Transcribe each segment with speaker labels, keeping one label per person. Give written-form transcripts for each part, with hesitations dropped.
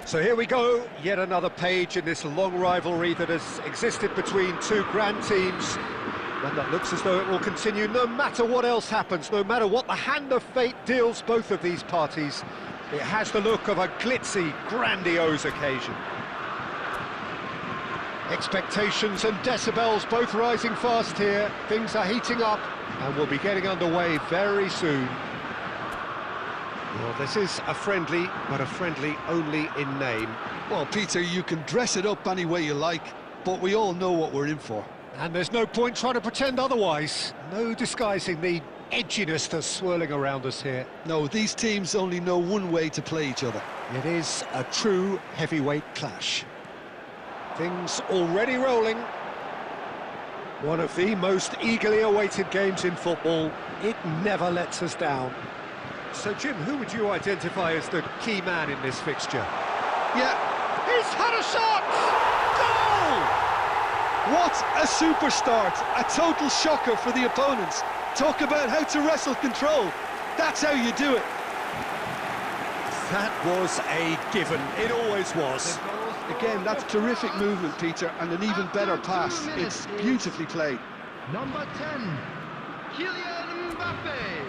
Speaker 1: So here we go, yet another page in this long rivalry that has existed between two grand teams, and that looks as though it will continue no matter what else happens, no matter what the hand of fate deals both of these parties. It has the look of a glitzy, grandiose occasion. Expectations and decibels both rising fast here. Things are heating up and we'll be getting underway very soon. Well, this is a friendly, but a friendly only in name.
Speaker 2: Well, Peter, you can dress it up any way you like, but we all know what we're in for.
Speaker 1: And there's no point trying to pretend otherwise. No disguising the edginess that's swirling around us here.
Speaker 2: No, these teams only know one way to play each other.
Speaker 1: It is a true heavyweight clash. Things already rolling. One of the most eagerly awaited games in football. It never lets us down. So, Jim, who would you identify as the key man in this fixture?
Speaker 2: Yeah.
Speaker 1: He's had a shot! Goal!
Speaker 2: What a super start! A total shocker for the opponents. Talk about how to wrestle control. That's how you do it.
Speaker 1: That was a given. It always was.
Speaker 2: Again, that's terrific movement, Peter, and an even better pass. It's beautifully played.
Speaker 3: Number 10, Kylian Mbappe.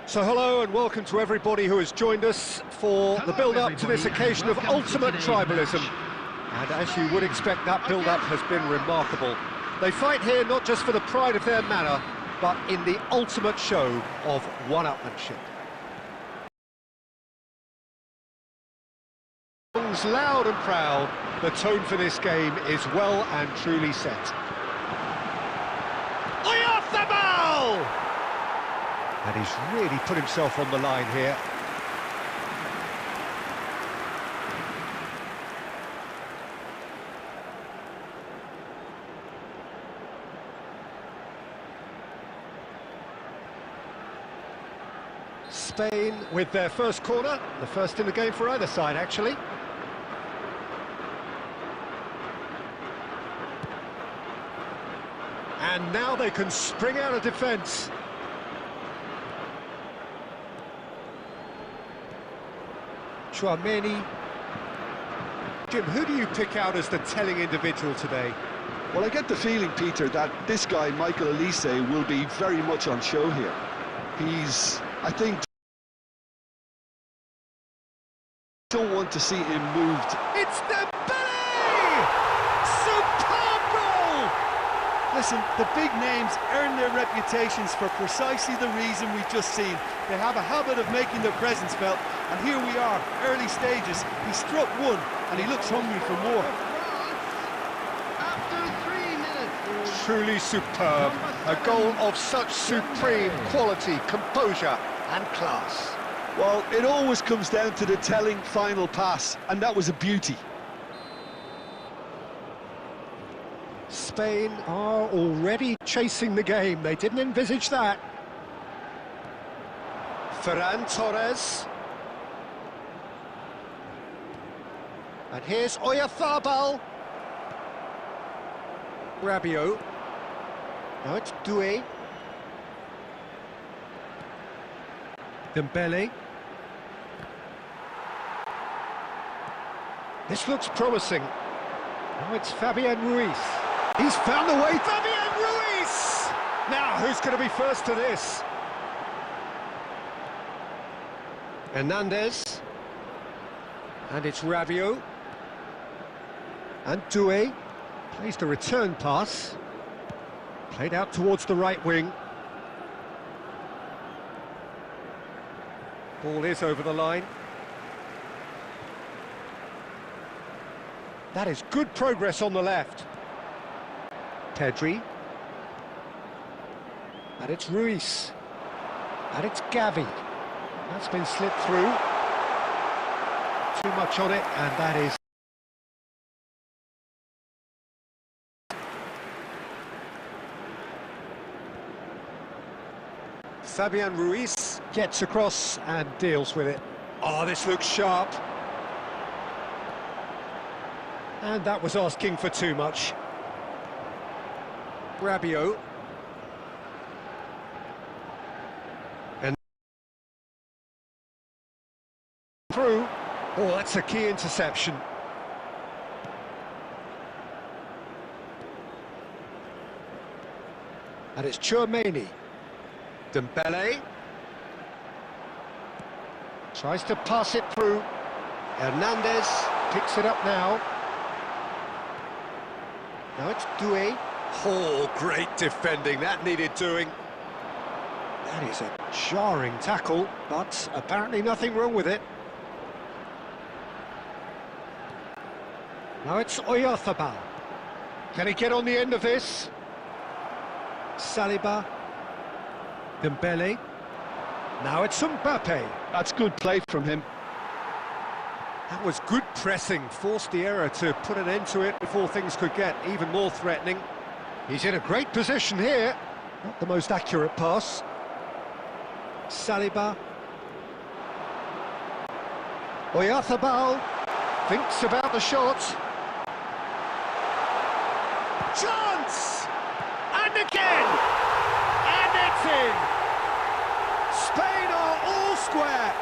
Speaker 1: So hello and welcome to everybody who has joined us for the build-up to this occasion of ultimate tribalism. And as you would expect, that build-up has been remarkable. They fight here not just for the pride of their manor, but in the ultimate show of one-upmanship. Loud and proud, the tone for this game is well and truly set. And he's really put himself on the line here. Spain with their first corner, the first in the game for either side, actually. And now they can spring out of defence. Chouameni. Jim, who do you pick out as the telling individual today?
Speaker 2: Well, I get the feeling, Peter, that this guy, Michael Elise, will be very much on show here. He's, I think, don't want to see him moved.
Speaker 1: It's Dembele! Superb goal!
Speaker 4: Listen, the big names earn their reputations for precisely the reason we've just seen. They have a habit of making their presence felt, and here we are, early stages. He struck one, and he looks hungry for more.
Speaker 3: After 3 minutes.
Speaker 1: Truly superb. A goal of such supreme quality, composure and class.
Speaker 2: Well, it always comes down to the telling final pass, and that was a beauty.
Speaker 1: Spain are already chasing the game. They didn't envisage that. Ferran Torres. And here's Oyarzabal. Rabiot. Now it's Doué. Dembele. This looks promising. Now it's Fabian Ruiz. He's found the way. Fabian Ruiz! Now, who's going to be first to this? Hernandez. And it's Rabiot. And Doué. Plays the return pass. Played out towards the right wing. Ball is over the line. That is good progress on the left. Pedri. And it's Ruiz. And it's Gavi. That's been slipped through. Too much on it, and that is... Fabian Ruiz gets across and deals with it. Oh, this looks sharp. And that was asking for too much. Rabiot. And through. Oh, that's a key interception. And it's Tchouaméni. Dembele. Tries to pass it through. Hernandez picks it up now. Now it's Doué. Oh, great defending. That needed doing. That is a jarring tackle, but apparently nothing wrong with it. Now it's Oyarzabal. Can he get on the end of this? Saliba. Dembele. Now it's Mbappe.
Speaker 2: That's good play from him.
Speaker 1: That was good pressing, forced the error to put an end to it before things could get even more threatening. He's in a great position here. Not the most accurate pass. Saliba. Oyarzabal thinks about the shot. Chance! And again! And it's in! Spain are all square!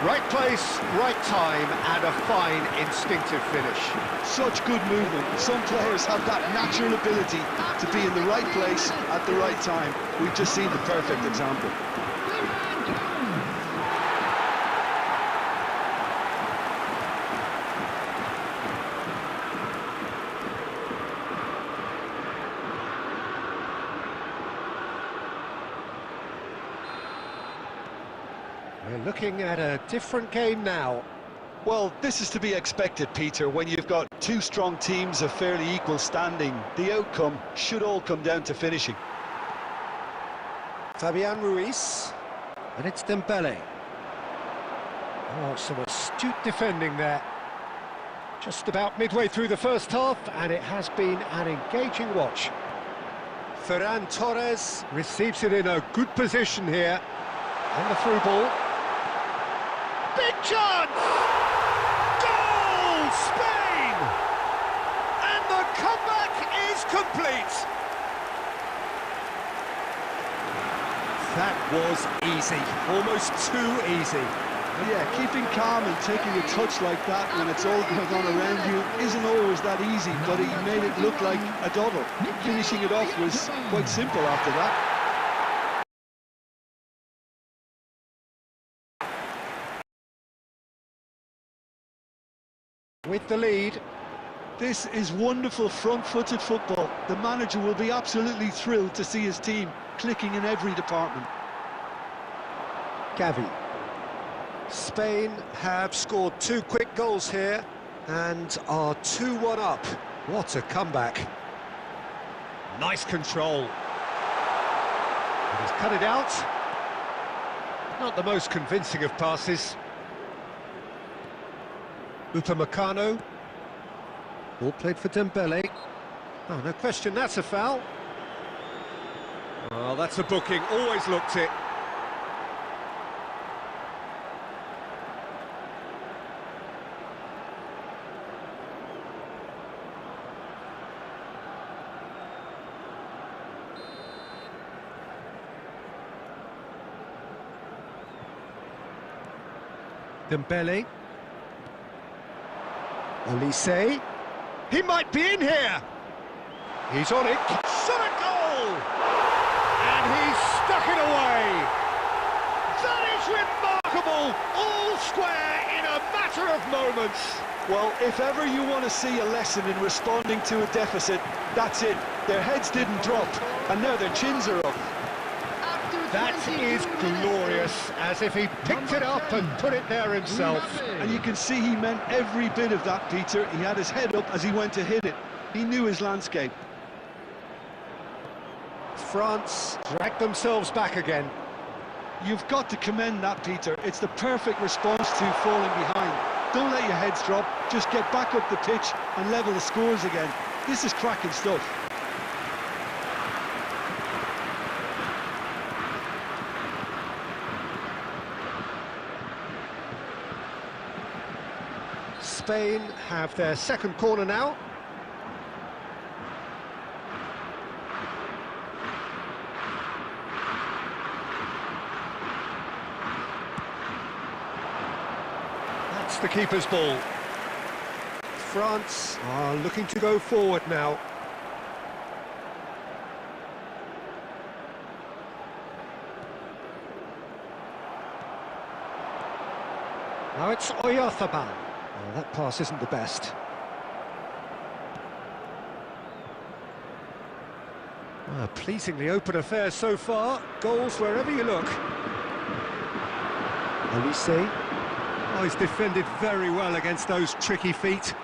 Speaker 1: Right place, right time, and a fine instinctive finish.
Speaker 2: Such good movement. Some players have that natural ability to be in the right place at the right time. We've just seen the perfect example.
Speaker 1: We're looking at a different game now.
Speaker 2: Well, this is to be expected, Peter, when you've got two strong teams of fairly equal standing. The outcome should all come down to finishing.
Speaker 1: Fabian Ruiz, and it's Dembele. Oh, some astute defending there. Just about midway through the first half, and it has been an engaging watch. Ferran Torres receives it in a good position here. And the through ball. Big chance! Goal! Spain! And the comeback is complete! That was easy, almost too easy.
Speaker 2: Yeah, keeping calm and taking a touch like that when it's all going on around you isn't always that easy, but he made it look like a doddle. Finishing it off was quite simple after that.
Speaker 1: With the lead.
Speaker 2: This is wonderful front-footed football. The manager will be absolutely thrilled to see his team clicking in every department.
Speaker 1: Gavi. Spain have scored 2 quick goals here and are 2-1 up. What a comeback. Nice control. And he's cut it out. Not the most convincing of passes. Upamecano. Ball played for Dembele. Oh, no question, that's a foul. Oh, that's a booking, always looked it. Dembele. Olise. He might be in here. He's on it. Shot a goal! And he's stuck it away. That is remarkable. All square in a matter of moments.
Speaker 2: Well, if ever you want to see a lesson in responding to a deficit, that's it. Their heads didn't drop, and now their chins are up.
Speaker 1: That is glorious, as if he picked it up and put it there himself.
Speaker 2: And you can see he meant every bit of that, Peter. He had his head up as he went to hit it. He knew his landscape.
Speaker 1: France dragged themselves back again.
Speaker 2: You've got to commend that, Peter. It's the perfect response to falling behind. Don't let your heads drop. Just get back up the pitch and level the scores again. This is cracking stuff.
Speaker 1: Spain have their second corner now. That's the keeper's ball. France are looking to go forward now. Now it's Oyarzabal. Oh, that pass isn't the best. Well, pleasingly open affair so far. Goals wherever you look. Olise. Oh, he's defended very well against those tricky feet.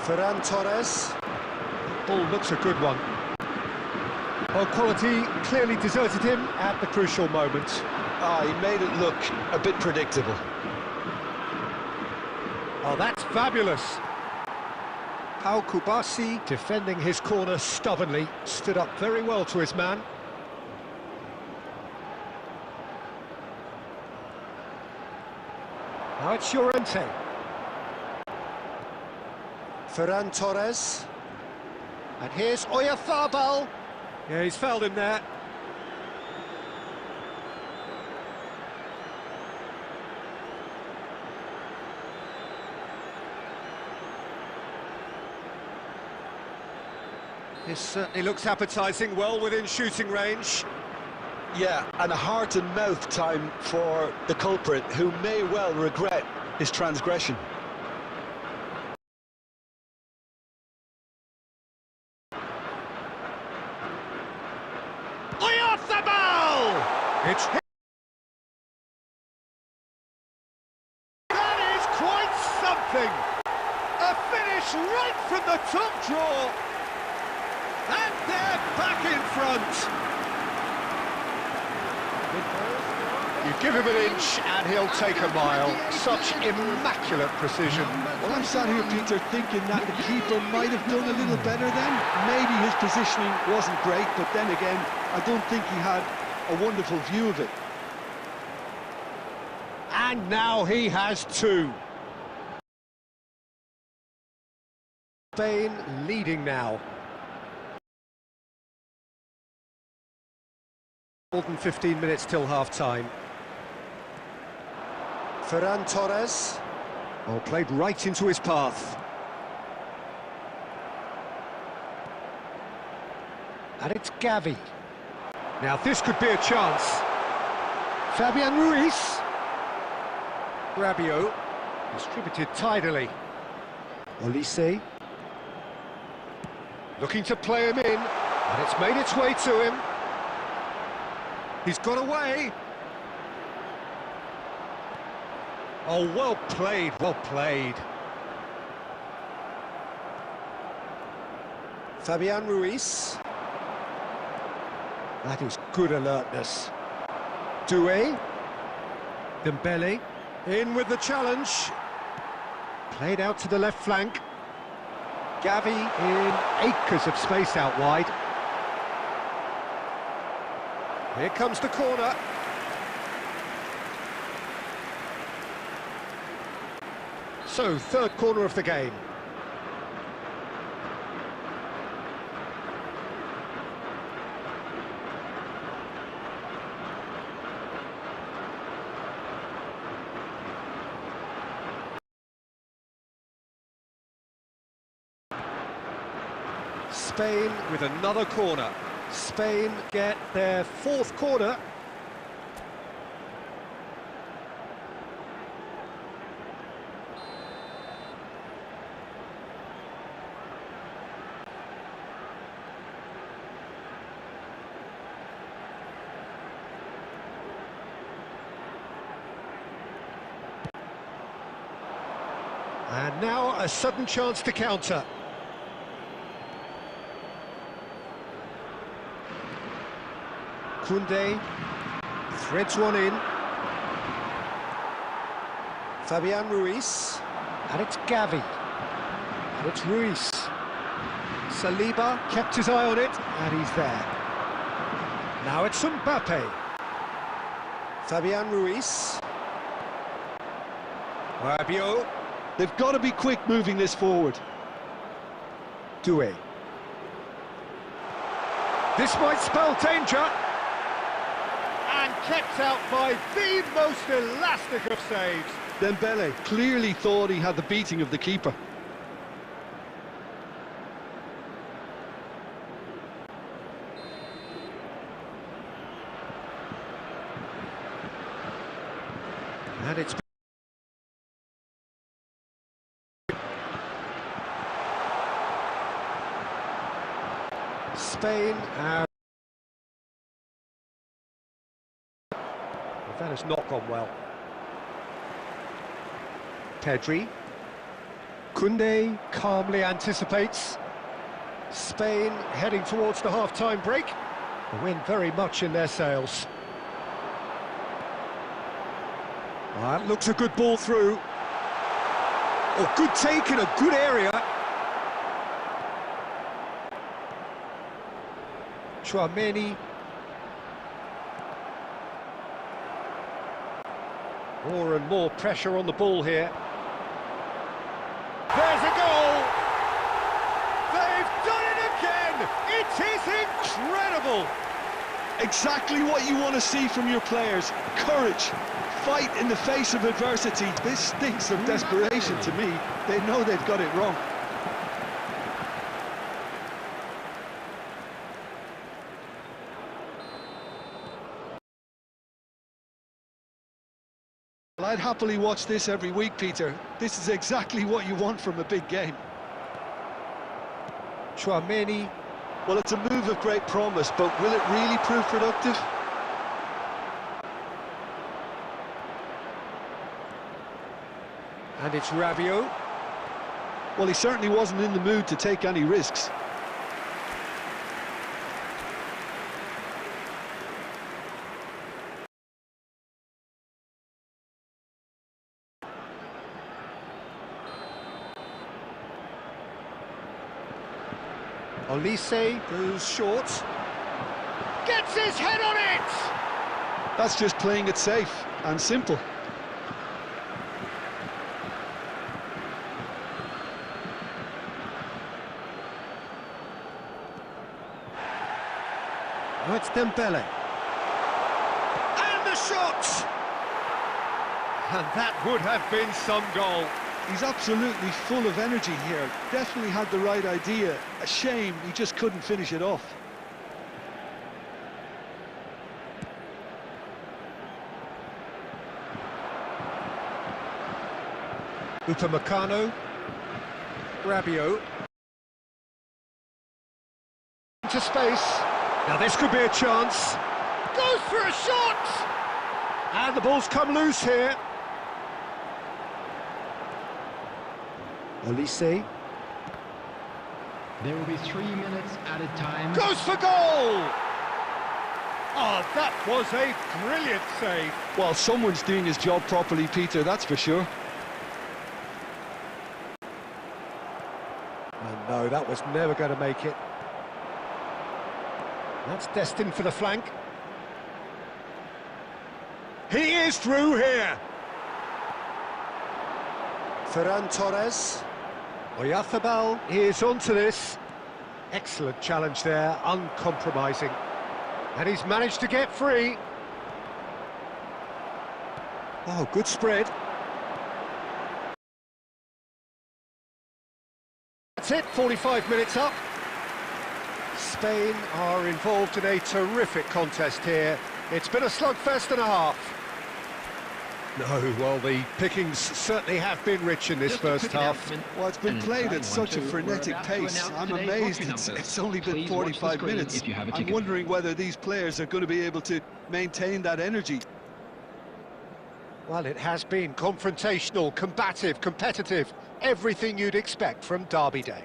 Speaker 1: Ferran Torres. Ball looks a good one. Well, quality clearly deserted him at the crucial moment.
Speaker 2: Ah, he made it look a bit predictable.
Speaker 1: Oh, that's fabulous. Pau Kubasi, defending his corner stubbornly, stood up very well to his man. Now it's Llorente. Ferran Torres. And here's Oyarzabal. Yeah, he's fouled him there. This certainly looks appetising, well within shooting range.
Speaker 2: Yeah, and a heart and mouth time for the culprit, who may well regret his transgression.
Speaker 1: Oyarzabal! It's hit. That is quite something! A finish right from the top drawer! And they're back in front! You give him an inch and he'll take a mile. Such immaculate precision.
Speaker 2: Well, I'm sat here, Peter, thinking that the keeper might have done a little better then. Maybe his positioning wasn't great, but then again, I don't think he had a wonderful view of it.
Speaker 1: And now he has two. Spain leading now. More than 15 minutes till half-time. Ferran Torres. Oh, played right into his path. And it's Gavi. Now this could be a chance. Fabian Ruiz. Rabiot. Distributed tidily. Olise. Looking to play him in. And it's made its way to him. He's got away. Oh, well played, well played. Fabian Ruiz. That is good alertness. Doué. Dembele. In with the challenge. Played out to the left flank. Gavi in acres of space out wide. Here comes the corner. So, third corner of the game. Spain with another corner. Spain get their fourth corner. And now a sudden chance to counter. Koundé threads one in. Fabian Ruiz. And it's Gavi. And it's Ruiz. Saliba kept his eye on it, and he's there. Now it's Mbappe. Fabian Ruiz. Rabiot.
Speaker 2: They've got to be quick moving this forward.
Speaker 1: Doué. This might spell danger. And kept out by the most elastic of saves.
Speaker 2: Dembele clearly thought he had the beating of the keeper.
Speaker 1: And it's... Spain are... That has not gone well. Pedri. Koundé calmly anticipates. Spain heading towards the half-time break. The wind very much in their sails. That looks a good ball through. Oh, good take in a good area. Chouameni. More and more pressure on the ball here. There's a goal! They've done it again! It is incredible!
Speaker 2: Exactly what you want to see from your players. Courage, fight in the face of adversity. This stinks of desperation to me. They know they've got it wrong. Well, I'd happily watch this every week, Peter. This is exactly what you want from a big game.
Speaker 1: Chouameni.
Speaker 2: Well, it's a move of great promise, but will it really prove productive?
Speaker 1: And it's Rabiot.
Speaker 2: Well, he certainly wasn't in the mood to take any risks.
Speaker 1: Olise goes short. Gets his head on it!
Speaker 2: That's just playing it safe and simple.
Speaker 1: Oh, it's Dembele. And the shot! And that would have been some goal.
Speaker 2: He's absolutely full of energy here. Definitely had the right idea. A shame he just couldn't finish it off.
Speaker 1: Upamecano. Rabiot. Into space. Now this could be a chance. Goes for a shot! And the ball's come loose here. Olise.
Speaker 3: There will be 3 minutes added time.
Speaker 1: Goes for goal! Oh, that was a brilliant save.
Speaker 2: Well, someone's doing his job properly, Peter, that's for sure.
Speaker 1: And no, that was never going to make it. That's destined for the flank. He is through here.
Speaker 2: Ferran Torres.
Speaker 1: Oyarzabal is onto this. Excellent challenge there, uncompromising. And he's managed to get free. Oh, good spread. That's it, 45 minutes up. Spain are involved in a terrific contest here. It's been a slugfest and a half. No, well, the pickings certainly have been rich in this first half.
Speaker 2: Well, it's been played at such a frenetic pace. I'm amazed it's only been 45 minutes. I'm wondering whether these players are going to be able to maintain that energy.
Speaker 1: Well, it has been confrontational, combative, competitive, everything you'd expect from Derby Day.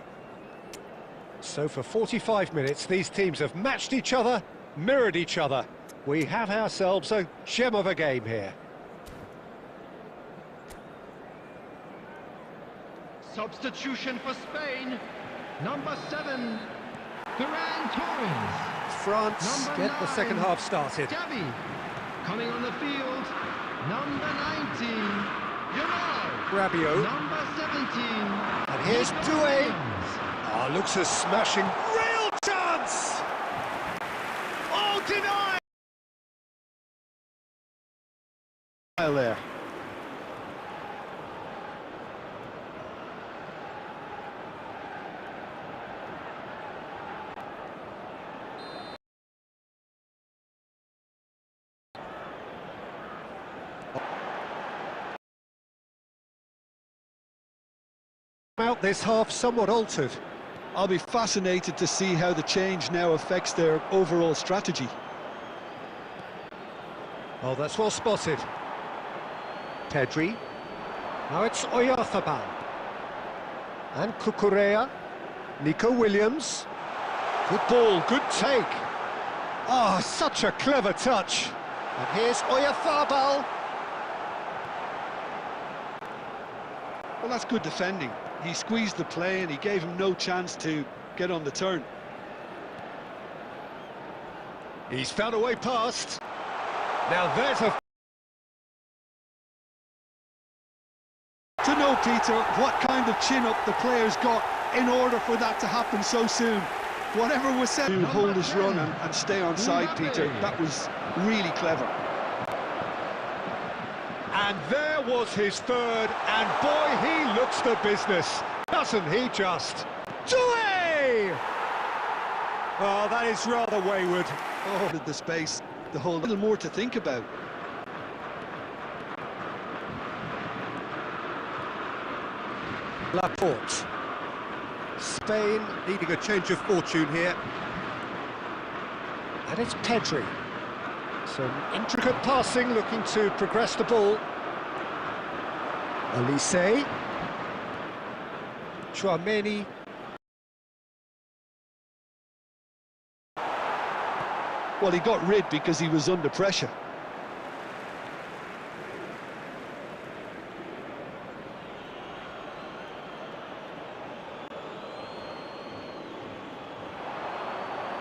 Speaker 1: So for 45 minutes, these teams have matched each other, mirrored each other. We have ourselves a gem of a game here.
Speaker 3: Substitution for Spain. Number 7, Ferran Torres.
Speaker 1: France
Speaker 3: Number
Speaker 1: get the
Speaker 3: 9,
Speaker 1: second half started.
Speaker 3: Gavi. Coming on the field, number 19,
Speaker 1: Rabiot.
Speaker 3: number 17.
Speaker 1: And here's Doué. Oh, looks a smashing. Real chance! Oh, denied!
Speaker 2: There.
Speaker 1: Out this half somewhat altered.
Speaker 2: I'll be fascinated to see how the change now affects their overall strategy.
Speaker 1: Oh, that's well spotted. Pedri. Now it's Oyarzabal. And Cucurella. Nico Williams. Good ball, good take. Oh, such a clever touch. And here's Oyarzabal.
Speaker 2: Well, that's good defending. He squeezed the play and he gave him no chance to get on the turn.
Speaker 1: He's found a way past. Now there's a...
Speaker 2: To know, Peter, what kind of chin-up the players got in order for that to happen so soon. Whatever was said to hold his run and stay on side, Peter, that was really clever.
Speaker 1: And there was his third, and boy, he looks the business, doesn't he just? Doué! Oh, that is rather wayward.
Speaker 2: Oh, the space, the whole little more to think about.
Speaker 1: Laporte. Spain needing a change of fortune here. And it's Pedri. Some intricate passing, looking to progress the ball. Olise. Chouameni.
Speaker 2: Well, he got rid because he was under pressure.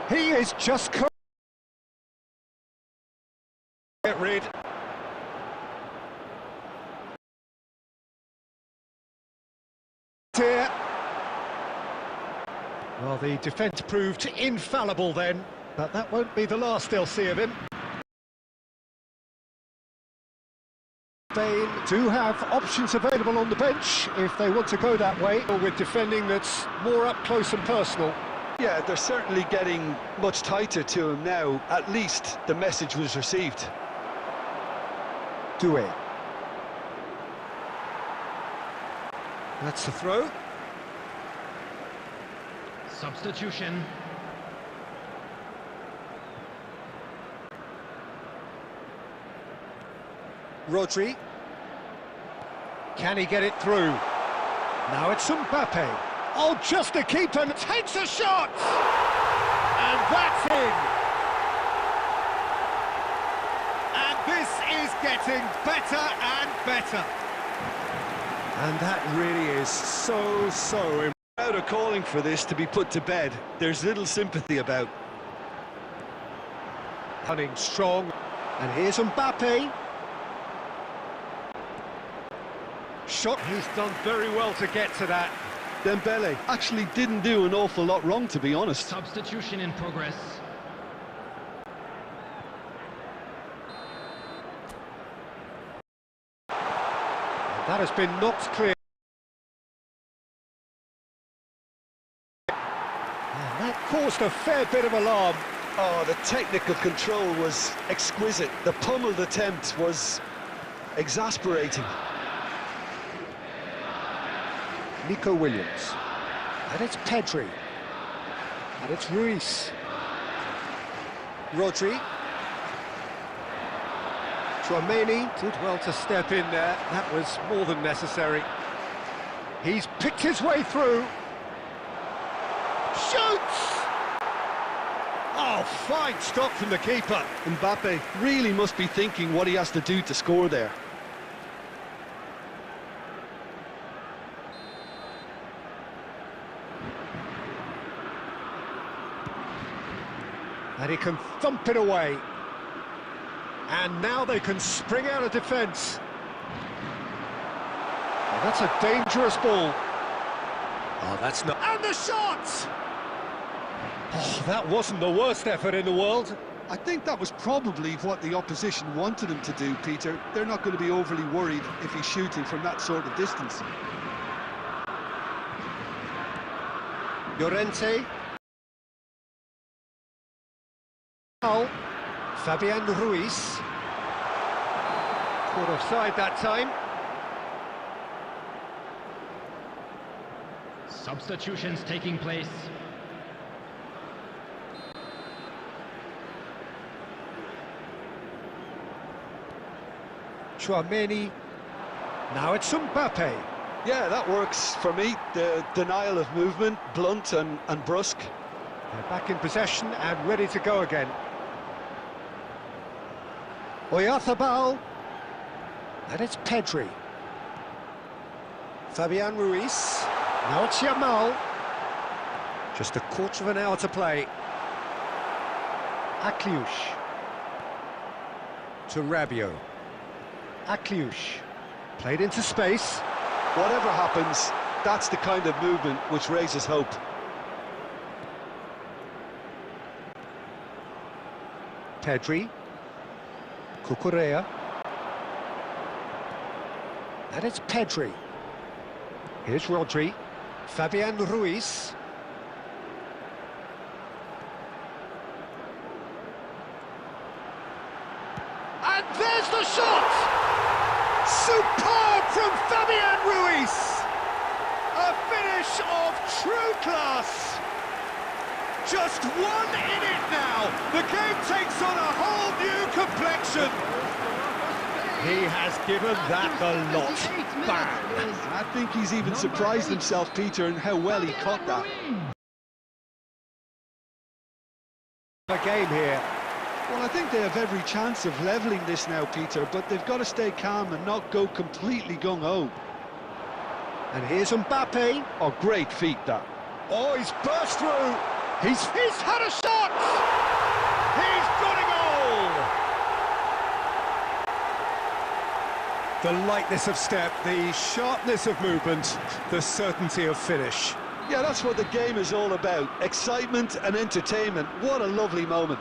Speaker 1: He is just... Get rid. Here. Well, the defence proved infallible then, but that won't be the last they'll see of him. Spain do have options available on the bench if they want to go that way, or with defending that's more up close and personal.
Speaker 2: Yeah, they're certainly getting much tighter to him now. At least the message was received.
Speaker 1: Doué. That's the throw.
Speaker 3: Substitution.
Speaker 1: Rodri. Can he get it through? Now it's Mbappe. Oh, just a keeper takes a shot! And that's in! And this is getting better and better. And that really is so
Speaker 2: Crowd are calling for this to be put to bed. There's little sympathy about.
Speaker 1: Hunting strong, and here's Mbappe. Shot, he's done very well to get to that.
Speaker 2: Dembele actually didn't do an awful lot wrong, to be honest.
Speaker 3: Substitution in progress.
Speaker 1: That has been knocked clear. And that caused a fair bit of alarm.
Speaker 2: Oh, the technical control was exquisite. The pummeled attempt was exasperating.
Speaker 1: Nico Williams. And it's Pedri. And it's Ruiz. Rodri. Tchouaméni did well to step in there. That was more than necessary. He's picked his way through. Shoots! Oh, fine stop from the keeper.
Speaker 2: Mbappe really must be thinking what he has to do to score there.
Speaker 1: And he can thump it away. And now they can spring out of defence. Oh, that's a dangerous ball. Oh, that's not... And the shot! Oh, that wasn't the worst effort in the world.
Speaker 2: I think that was probably what the opposition wanted him to do, Peter. They're not going to be overly worried if he's shooting from that sort of distance.
Speaker 1: Llorente. Fabian Ruiz. Caught offside that time.
Speaker 3: Substitutions taking place.
Speaker 1: Tchouaméni. Now it's Mbappe.
Speaker 2: Yeah, that works for me. The denial of movement, blunt and brusque.
Speaker 1: They're back in possession and ready to go again. Oyarzabal. And it's Pedri. Fabian Ruiz. Now it's Yamal. Just a quarter of an hour to play. Akliush. To Rabiot. Akliush. Played into space.
Speaker 2: Whatever happens, that's the kind of movement which raises hope.
Speaker 1: Pedri. Cucurella. And it's Pedri. Here's Rodri. Fabian Ruiz. And there's the shot! Superb from Fabian Ruiz! A finish of true class! Just one in it now! The game takes on a whole new complexion! He has given that the lot. Bang!
Speaker 2: I think he's even surprised himself, Peter, in how well he caught that.
Speaker 1: The game here.
Speaker 2: Well, I think they have every chance of levelling this now, Peter, but they've got to stay calm and not go completely gung-ho.
Speaker 1: And here's Mbappe.
Speaker 2: Oh, great feat, that.
Speaker 1: Oh, he's burst through. He's had a shot! He's got a goal! The lightness of step, the sharpness of movement, the certainty of finish.
Speaker 2: Yeah, that's what the game is all about. Excitement and entertainment. What a lovely moment.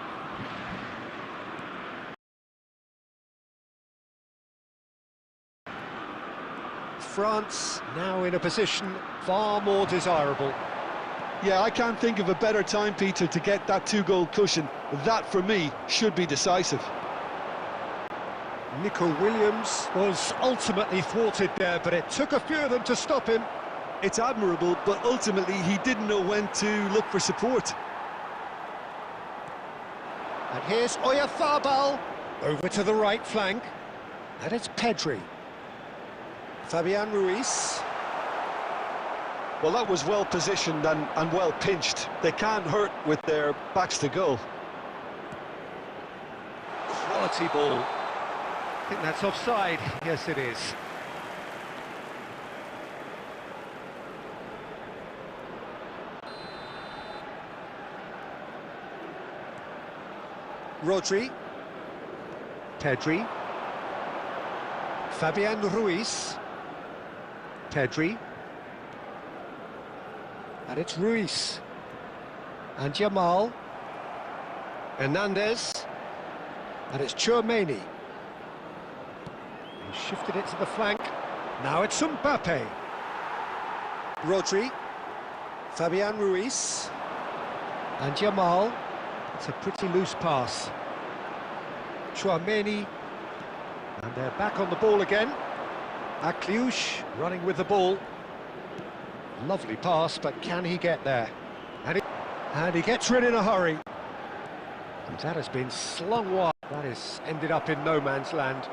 Speaker 1: France now in a position far more desirable.
Speaker 2: Yeah, I can't think of a better time, Peter, to get that two-goal cushion. That, for me, should be decisive.
Speaker 1: Nico Williams was ultimately thwarted there, but it took a few of them to stop him.
Speaker 2: It's admirable, but ultimately he didn't know when to look for support.
Speaker 1: And here's Oyarzabal, over to the right flank. And it's Pedri. Fabian Ruiz.
Speaker 2: Well, that was well positioned and well pinched. They can't hurt with their backs to goal.
Speaker 1: Quality ball. I think that's offside. Yes, it is. Rodri. Pedri. Fabian Ruiz. Pedri. And it's Ruiz. And Jamal. Hernandez. And it's Tchouaméni. He shifted it to the flank. Now it's Mbappe. Rodri. Fabian Ruiz. And Jamal. It's a pretty loose pass. Tchouaméni. And they're back on the ball again. Akliouche running with the ball. Lovely pass, but can he get there? And he gets rid in a hurry. And that has been slung wide. That has ended up in no man's land.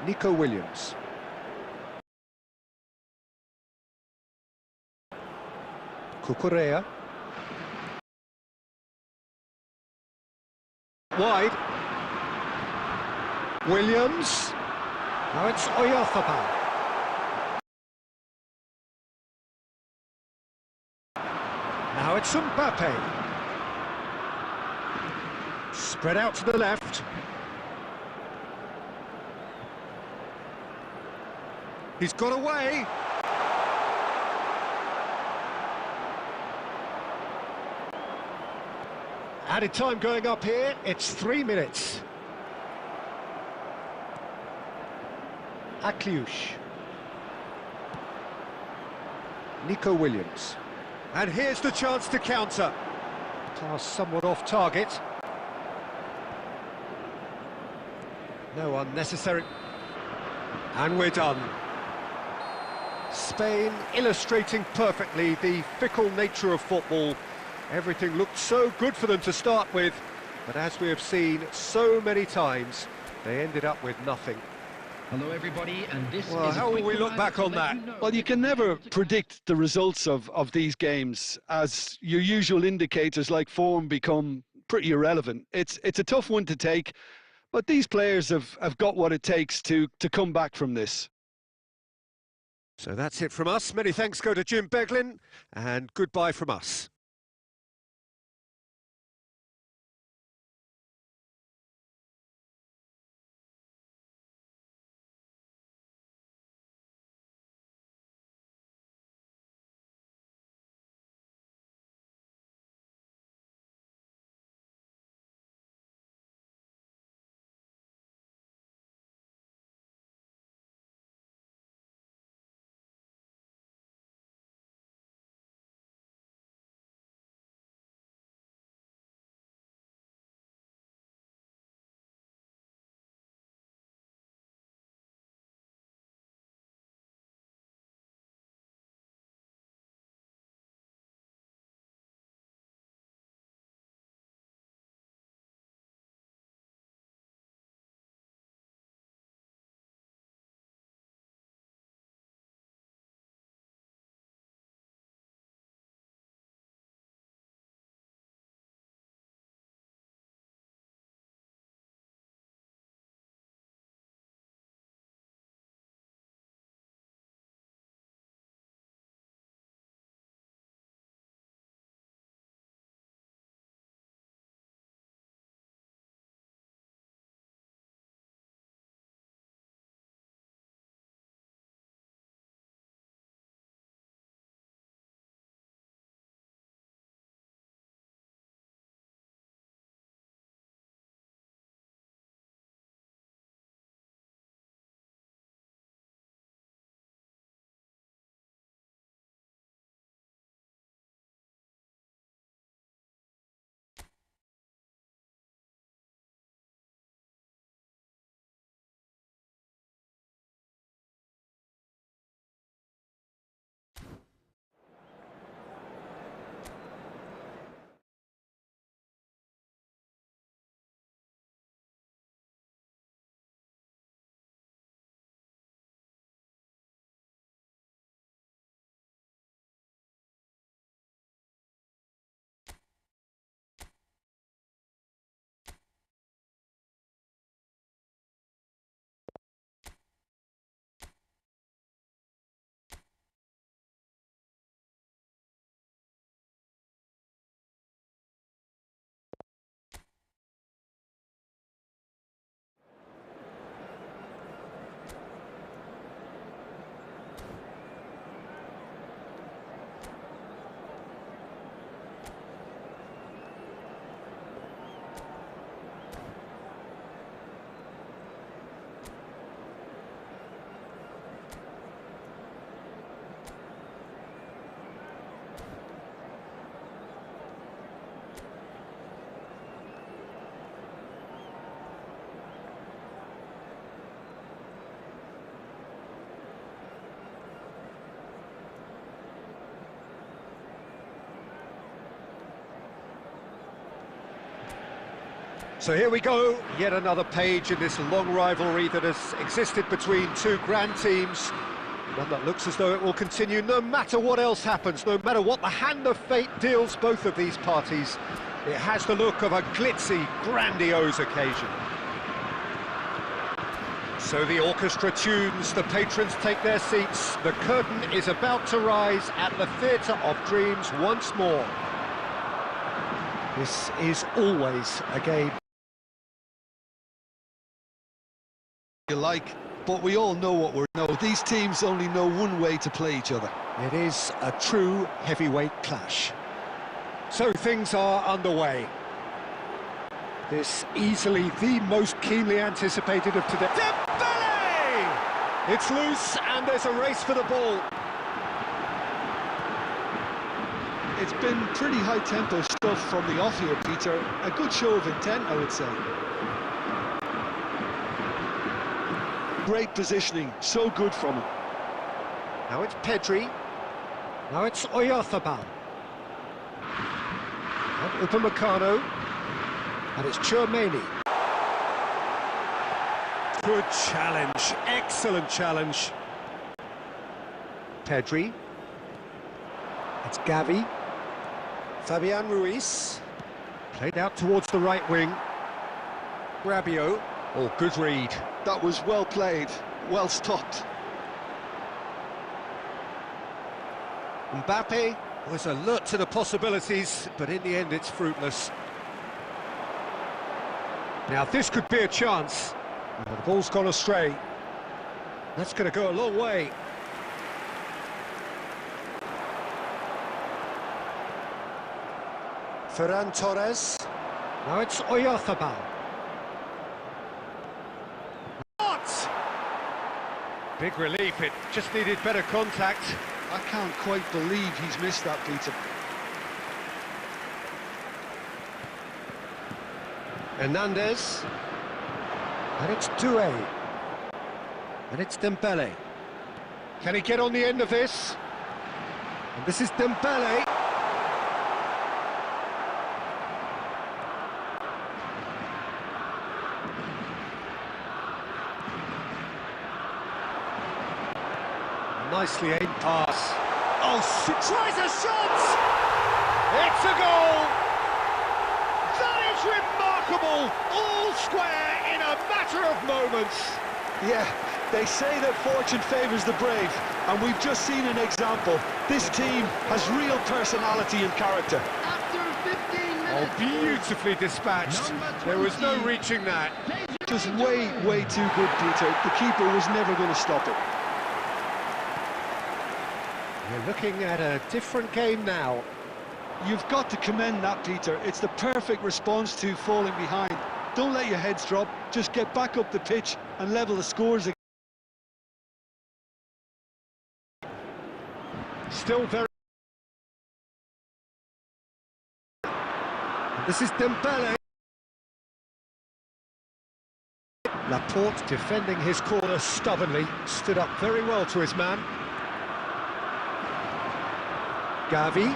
Speaker 1: Nico Williams. Cucurella. Wide. Williams. Now it's Oyarzabal. Now it's Mbappe. Spread out to the left. He's got away. Added time going up here, it's 3 minutes. Akliouche. Nico Williams. And here's the chance to counter. Pass somewhat off target. No unnecessary. And we're done. Spain illustrating perfectly the fickle nature of football. Everything looked so good for them to start with, but as we have seen so many times, they ended up with nothing.
Speaker 3: Hello everybody, and this
Speaker 1: Well,
Speaker 3: is
Speaker 1: how will we look back on that?
Speaker 2: Well, you can never predict the results of these games, as your usual indicators like form become pretty irrelevant. It's a tough one to take, but these players have got what it takes to come back from this.
Speaker 1: So that's it from us. Many thanks go to Jim Beglin, and goodbye from us. So here we go, yet another page in this long rivalry that has existed between two grand teams. One that looks as though it will continue no matter what else happens, no matter what the hand of fate deals both of these parties. It has the look of a glitzy, grandiose occasion. So the orchestra tunes, the patrons take their seats, the curtain is about to rise at the Theatre of Dreams once more. This is always a game
Speaker 2: you like, but we all know what we're know. These teams only know one way to play each other.
Speaker 1: It is a true heavyweight clash. So things are underway. This easily the most keenly anticipated of today. Dembele! It's loose and there's a race for the ball.
Speaker 2: It's been pretty high-tempo stuff from the off here, Peter. A good show of intent, I would say. Great positioning, so good from him.
Speaker 1: Now it's Pedri. Now it's Oyarzabal. And Upamecano. And it's Tchouaméni. Good challenge, excellent challenge. Pedri. It's Gavi. Fabian Ruiz. Played out towards the right wing. Rabiot. Oh, good read.
Speaker 2: That was well played, well stopped.
Speaker 1: Mbappe was alert to the possibilities, but in the end it's fruitless. Now this could be a chance. The ball's gone astray. That's going to go a long way. Ferran Torres. Now it's Oyarzabal. What? Big relief, it just needed better contact.
Speaker 2: I can't quite believe he's missed that, Peter.
Speaker 1: Hernandez. And it's Doué. And it's Dembele. Can he get on the end of this? And this is Dembele. Nicely aimed pass. Oh, she tries a shot! It's a goal! That is remarkable! All square in a matter of moments.
Speaker 2: Yeah, they say that fortune favours the brave, and we've just seen an example. This team has real personality and character.
Speaker 3: After 15 minutes.
Speaker 1: Oh, beautifully dispatched. There was no reaching that.
Speaker 2: Just way too good, Peter. The keeper was never going to stop it.
Speaker 1: We're looking at a different game now.
Speaker 2: You've got to commend that, Peter. It's the perfect response to falling behind. Don't let your heads drop. Just get back up the pitch and level the scores again.
Speaker 1: Still very... This is Dembele. Laporte defending his corner stubbornly. Stood up very well to his man. Gavi,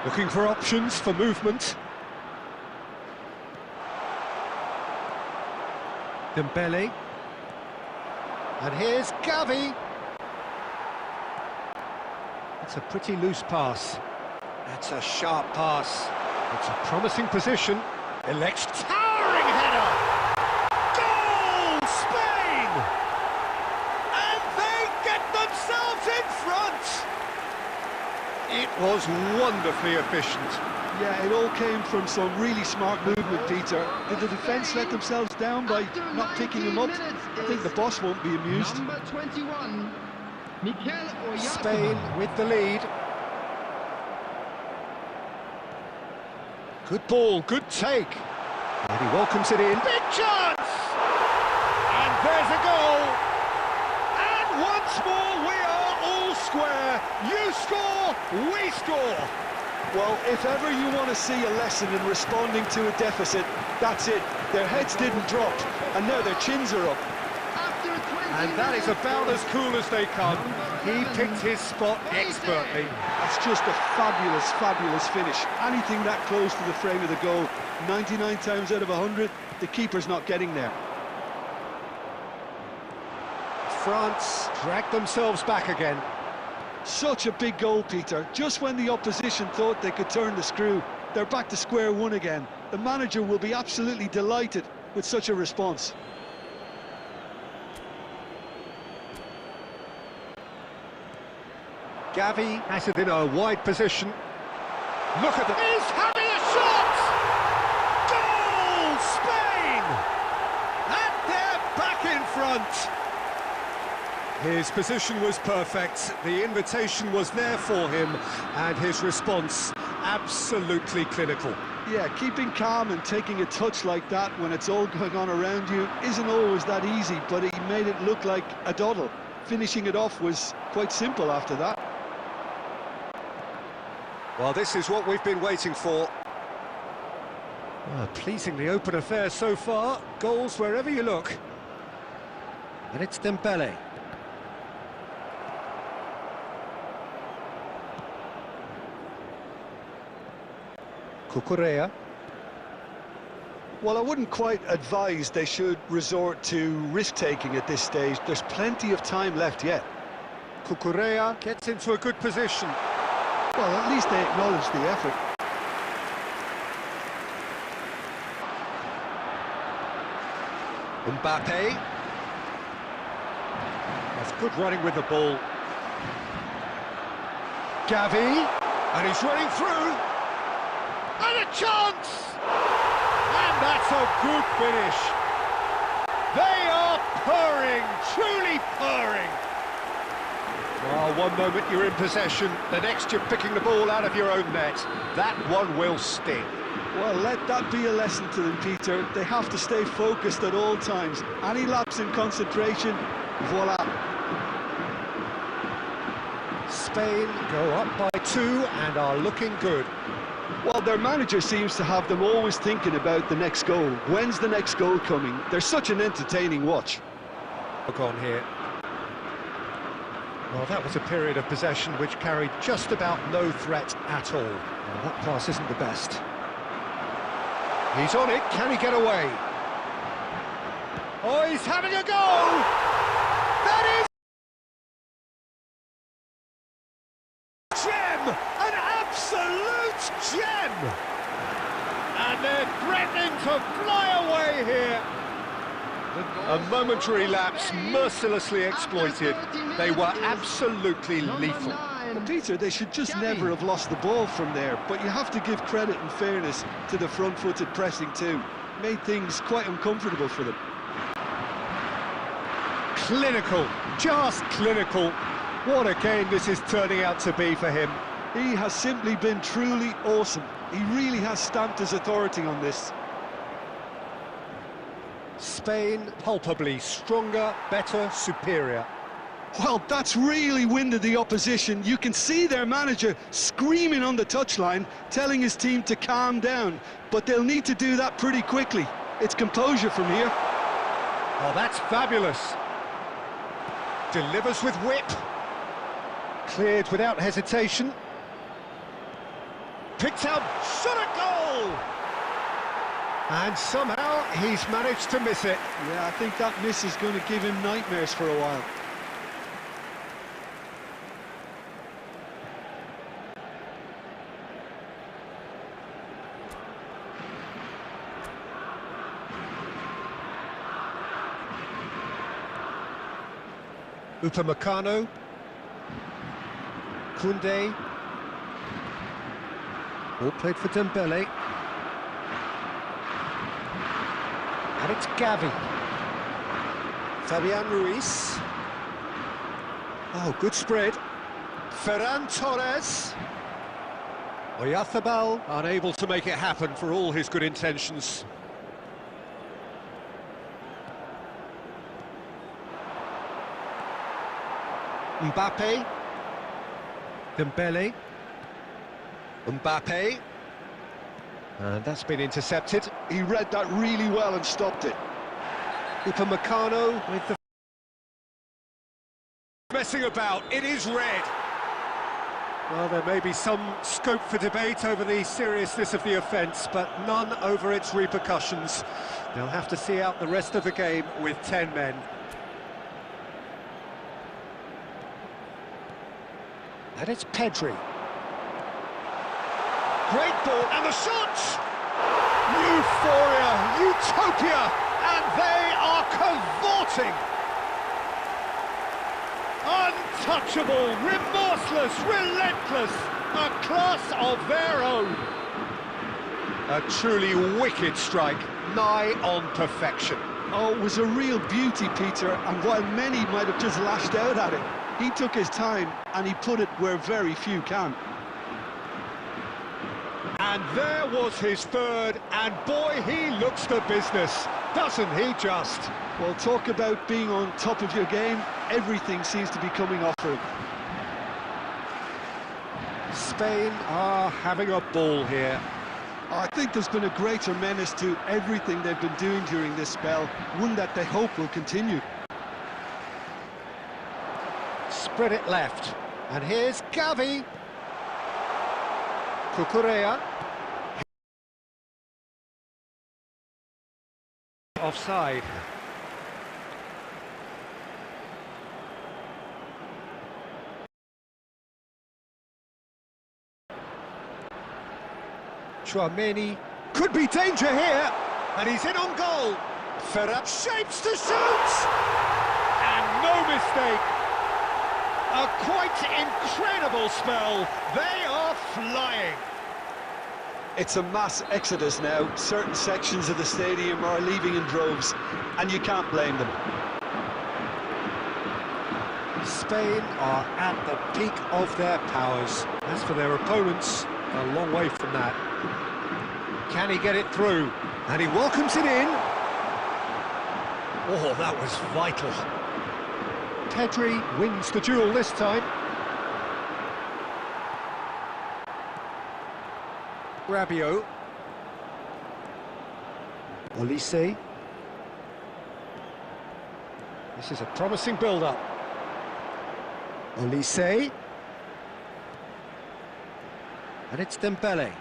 Speaker 1: looking for options for movement. Dembele. And here's Gavi. It's a pretty loose pass. That's a sharp pass. It's a promising position. Elects towering header. Goal, Spain! And they get themselves in front. It was wonderfully efficient.
Speaker 2: Yeah, it all came from some really smart movement, Peter. Did the defence let themselves down by not picking him up? I think the boss won't be amused.
Speaker 3: Number 21, Mikel Oyarzabal.
Speaker 1: Spain with the lead. Good ball, good take. And he welcomes it in. Big chance! And there's a goal. And once more we are all square. You score, we score.
Speaker 2: Well, if ever you want to see a lesson in responding to a deficit, that's it. Their heads didn't drop, and now their chins are up.
Speaker 3: After
Speaker 1: And that is about as cool as they come. He picked his spot expertly.
Speaker 2: That's just a fabulous, fabulous finish. Anything that close to the frame of the goal, 99 times out of 100, the keeper's not getting there.
Speaker 1: France dragged themselves back again.
Speaker 2: Such a big goal, Peter. Just when the opposition thought they could turn the screw, they're back to square one again. The manager will be absolutely delighted with such a response.
Speaker 1: Gavi has it in a wide position. Look at that. He's having a shot! Goal! Spain! And they're back in front. His position was perfect, the invitation was there for him, and his response absolutely clinical.
Speaker 2: Yeah, keeping calm and taking a touch like that when it's all going on around you isn't always that easy, but he made it look like a doddle. Finishing it off was quite simple after that.
Speaker 1: Well, this is what we've been waiting for. Pleasingly open affair so far, goals wherever you look. And it's Dembele. Cucurella.
Speaker 2: Well, I wouldn't quite advise they should resort to risk-taking at this stage. There's plenty of time left yet.
Speaker 1: Cucurella gets into a good position.
Speaker 2: Well, at least they acknowledge the effort.
Speaker 1: Mbappe. That's good running with the ball. Gavi. And he's running through. And a chance! And that's a good finish. They are purring, truly purring. Well, one moment you're in possession, the next you're picking the ball out of your own net. That one will sting.
Speaker 2: Well, let that be a lesson to them, Peter. They have to stay focused at all times. Any lapse in concentration, voila.
Speaker 1: Spain go up by 2 and are looking good.
Speaker 2: Well, their manager seems to have them always thinking about the next goal. When's the next goal coming? They're such an entertaining watch.
Speaker 1: Look on here. Well, that was a period of possession which carried just about no threat at all. Well, that pass isn't the best. He's on it, can he get away? Oh, he's having a go! That is... gem! An absolute gem! And they're threatening to fly away here. A momentary lapse mercilessly exploited. They were absolutely lethal.
Speaker 2: Well, Peter, they should just never have lost the ball from there, but you have to give credit and fairness to the front-footed pressing too. Made things quite uncomfortable for them.
Speaker 1: Clinical, just clinical. What a game this is turning out to be for him.
Speaker 2: He has simply been truly awesome. He really has stamped his authority on this.
Speaker 1: Spain palpably stronger, better, superior.
Speaker 2: Well, that's really winded the opposition. You can see their manager screaming on the touchline, telling his team to calm down, but they'll need to do that pretty quickly. It's composure from here.
Speaker 1: Oh, that's fabulous. Delivers with whip. Cleared without hesitation. Picked out, shot a goal! And somehow he's managed to miss it.
Speaker 2: Yeah, I think that miss is going to give him nightmares for a while.
Speaker 1: Upamecano. Koundé. All played for Dembele. And it's Gavi. Fabian Ruiz. Oh, good spread. Ferran Torres. Oyarzabal unable to make it happen for all his good intentions. Mbappe. Dembele. Mbappe. And that's been intercepted.
Speaker 2: He read that really well and stopped it.
Speaker 1: Upamecano with the messing about, it is red. Well, there may be some scope for debate over the seriousness of the offence, but none over its repercussions. They'll have to see out the rest of the game with 10 men. And it's Pedri. Great ball, and the shot! Euphoria, utopia, and they are cavorting! Untouchable, remorseless, relentless, a class of their own. A truly wicked strike, nigh on perfection.
Speaker 2: Oh, it was a real beauty, Peter, and while many might have just lashed out at it, he took his time and he put it where very few can.
Speaker 1: And there was his third, and boy, he looks the business, doesn't he just?
Speaker 2: Well, talk about being on top of your game, everything seems to be coming off for him.
Speaker 1: Spain are having a ball here.
Speaker 2: I think there's been a greater menace to everything they've been doing during this spell, one that they hope will continue.
Speaker 1: Spread it left, and here's Gavi. Cucurella. Offside. Chouameni, could be danger here, and he's in on goal. Ferrat shapes to shoot, and no mistake. A quite incredible spell. They are flying.
Speaker 2: It's a mass exodus now. Certain sections of the stadium are leaving in droves, and you can't blame them.
Speaker 1: Spain are at the peak of their powers. As for their opponents, a long way from that. Can he get it through? And he welcomes it in. Oh, that was vital. Pedri wins the duel this time. Rabiot. Olise. This is a promising build-up. Olise. And it's Dembele.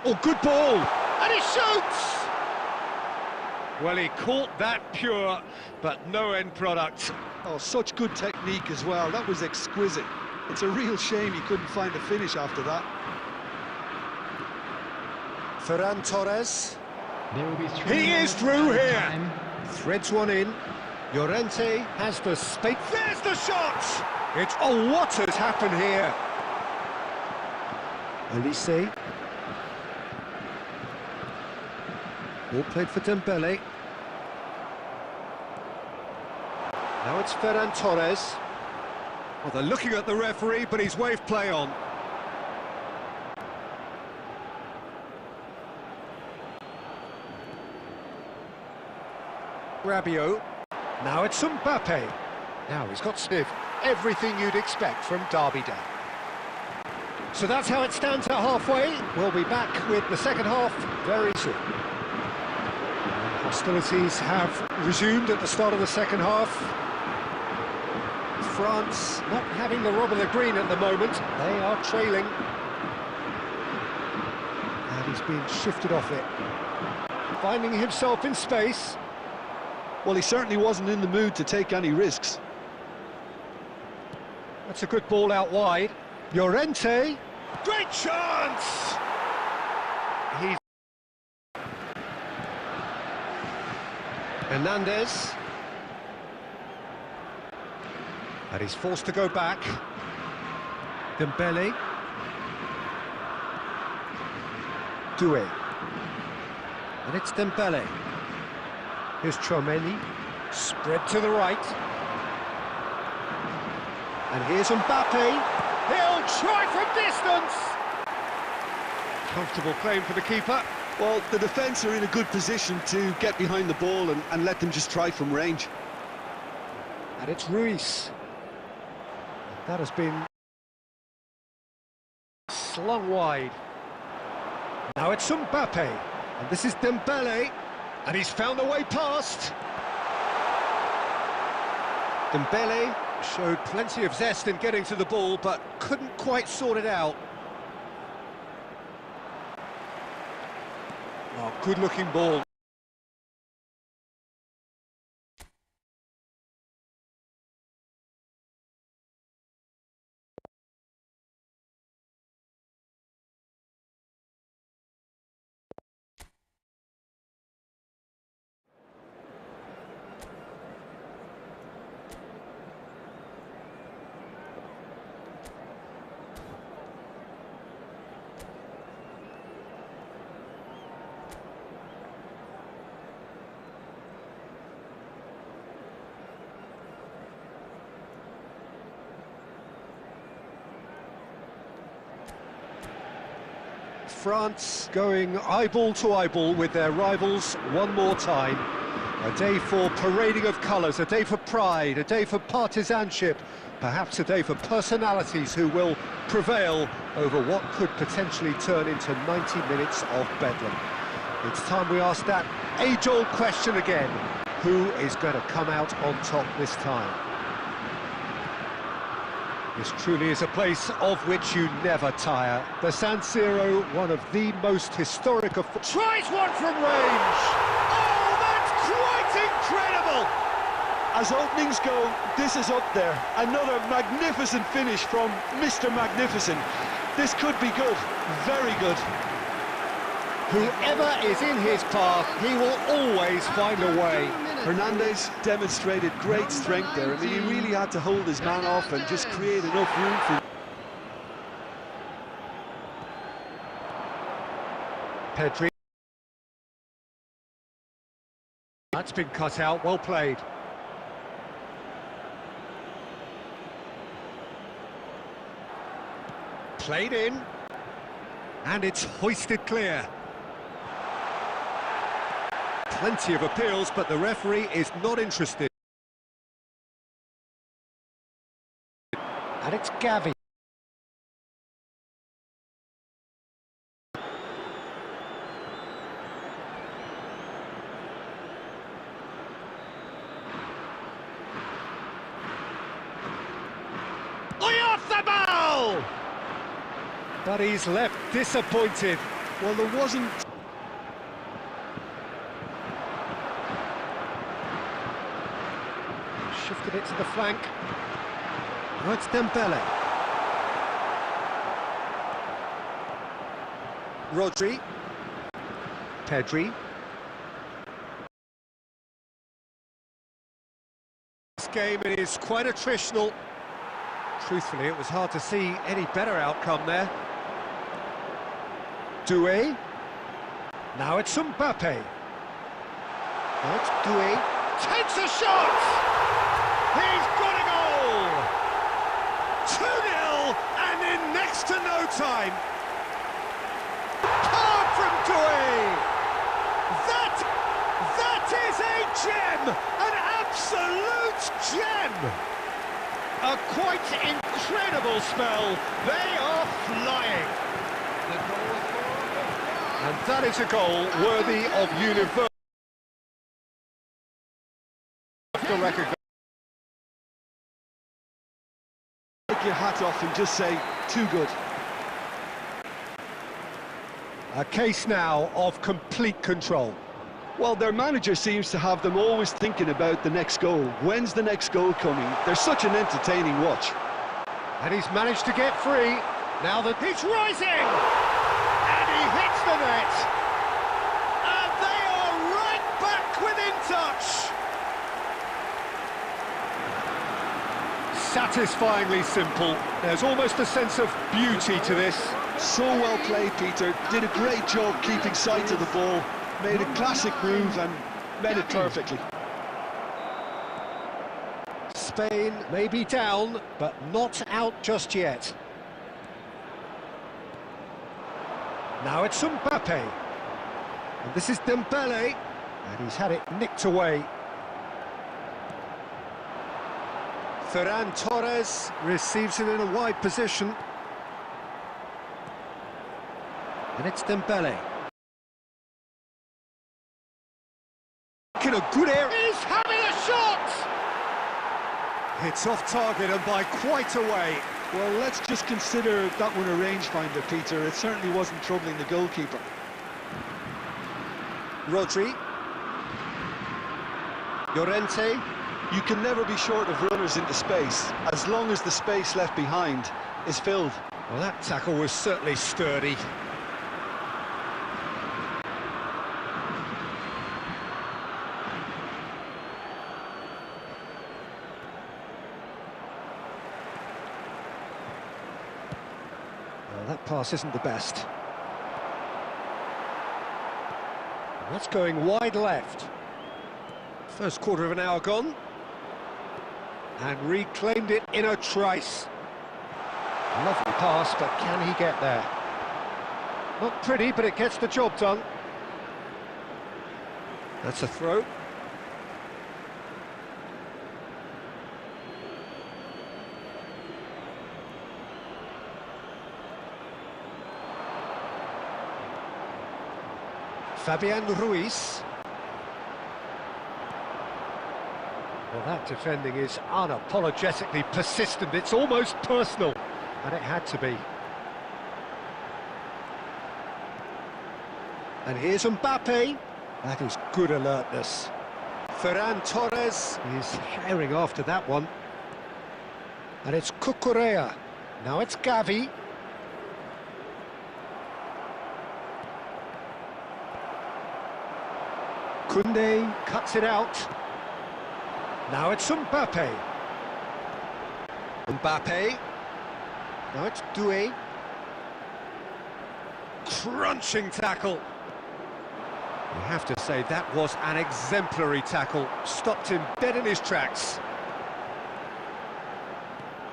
Speaker 1: Oh, good ball! And he shoots! Well, he caught that pure, but no end product.
Speaker 2: Oh, such good technique as well. That was exquisite. It's a real shame he couldn't find a finish after that.
Speaker 1: Ferran Torres.
Speaker 3: There will be three
Speaker 1: He is through here.
Speaker 3: time.
Speaker 1: Threads one in. Llorente has the space. There's the shot! It's... Oh, what has happened here? Olise. Ball played for Dembele. Now it's Ferran Torres. Well, they're looking at the referee, but he's waved play on. Rabiot. Now it's Mbappe. Now he's got Sniv. Everything you'd expect from Derby Day. So that's how it stands at halfway. We'll be back with the second half very soon. Hostilities have resumed at the start of the second half. France not having the rub of the green at the moment. They are trailing. And he's being shifted off it. Finding himself in space.
Speaker 2: Well, he certainly wasn't in the mood to take any risks.
Speaker 1: That's a good ball out wide. Llorente. Great chance! He's... Hernandez. And he's forced to go back. Dembele. Doué. And it's Dembele. Here's Chouameni. Spread to the right. And here's Mbappe. He'll try from distance! Comfortable claim for the keeper.
Speaker 2: Well, the defence are in a good position to get behind the ball and let them just try from range.
Speaker 1: And it's Ruiz. That has been slung wide. Now it's Mbappe. And this is Dembele. And he's found a way past. Dembele. Showed plenty of zest in getting to the ball, but couldn't quite sort it out. Oh, good-looking ball. France going eyeball to eyeball with their rivals one more time. A day for parading of colours, a day for pride, a day for partisanship, perhaps a day for personalities who will prevail over what could potentially turn into 90 minutes of bedlam. It's time we ask that age-old question again. Who is going to come out on top this time? This truly is a place of which you never tire. The San Siro, one of the most historic of... Tries one from range! Oh, that's quite incredible!
Speaker 2: As openings go, this is up there. Another magnificent finish from Mr. Magnificent. This could be good, very good.
Speaker 1: Whoever is in his path, he will always find a way.
Speaker 2: Hernandez demonstrated great strength there. I mean, he really had to hold his man off and just create enough room for...
Speaker 1: Pedri. That's been cut out, well played. Played in. And it's hoisted clear. Plenty of appeals, but the referee is not interested. And it's Gavi. Off the ball! But he's left disappointed.
Speaker 2: Well, there wasn't...
Speaker 1: Shifted it to the flank. Now it's Dembele. Rodri. Pedri. This game is quite attritional. Truthfully, it was hard to see any better outcome there. Doué. Now it's Mbappe. Now it's Doué. Takes a shot! He's got a goal! 2-0, and in next to no time. Card from Doué! That is a gem! An absolute gem! A quite incredible spell. They are flying. And that is a goal worthy of universal recognition.
Speaker 2: Take your hat off and just say, too good.
Speaker 1: A case now of complete control.
Speaker 2: Well, their manager seems to have them always thinking about the next goal. When's the next goal coming? They're such an entertaining watch.
Speaker 1: And he's managed to get free. Now that he's rising! And he hits the net! And they are right back within touch! Satisfyingly simple. There's almost a sense of beauty to this.
Speaker 2: So well played, Peter. Did a great job keeping sight of the ball. Made a classic move and made it perfectly.
Speaker 1: Spain may be down, but not out just yet. Now it's Mbappe. And this is Dembele. And he's had it nicked away. Ferran Torres receives it in a wide position. And it's Dembele. In a good area. He's having a shot! It's off target and by quite a way.
Speaker 2: Well, let's just consider that one a rangefinder, Peter. It certainly wasn't troubling the goalkeeper.
Speaker 1: Rodri. Llorente.
Speaker 2: You can never be short of runners into space, as long as the space left behind is filled.
Speaker 1: Well, that tackle was certainly sturdy. Well, that pass isn't the best. That's going wide left. First quarter of an hour gone. And reclaimed it in a trice. Lovely pass, but can he get there? Not pretty, but it gets the job done. That's a throw. Fabian Ruiz. Well, that defending is unapologetically persistent. It's almost personal, and it had to be. And here's Mbappe. That is good alertness. Ferran Torres is herring after that one. And it's Cucurella. Now it's Gavi. Koundé cuts it out. Now it's Mbappe. Mbappe. Now it's Doué. Crunching tackle. You have to say that was an exemplary tackle. Stopped him dead in his tracks.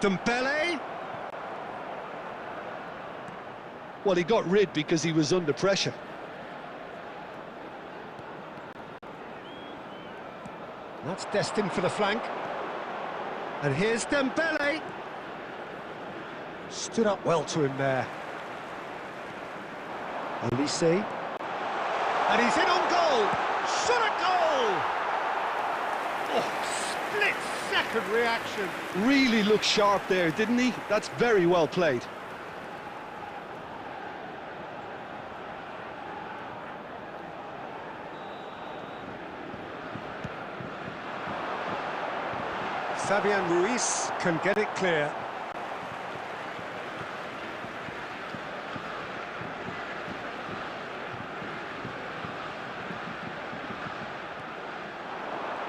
Speaker 1: Dembele.
Speaker 2: Well, he got rid because he was under pressure.
Speaker 1: That's destined for the flank. And here's Dembele. Stood up well to him there. Olise. And he's in on goal. Shot at goal. Oh, split-second reaction.
Speaker 2: Really looked sharp there, didn't he? That's very well played.
Speaker 1: Fabian Ruiz can get it clear.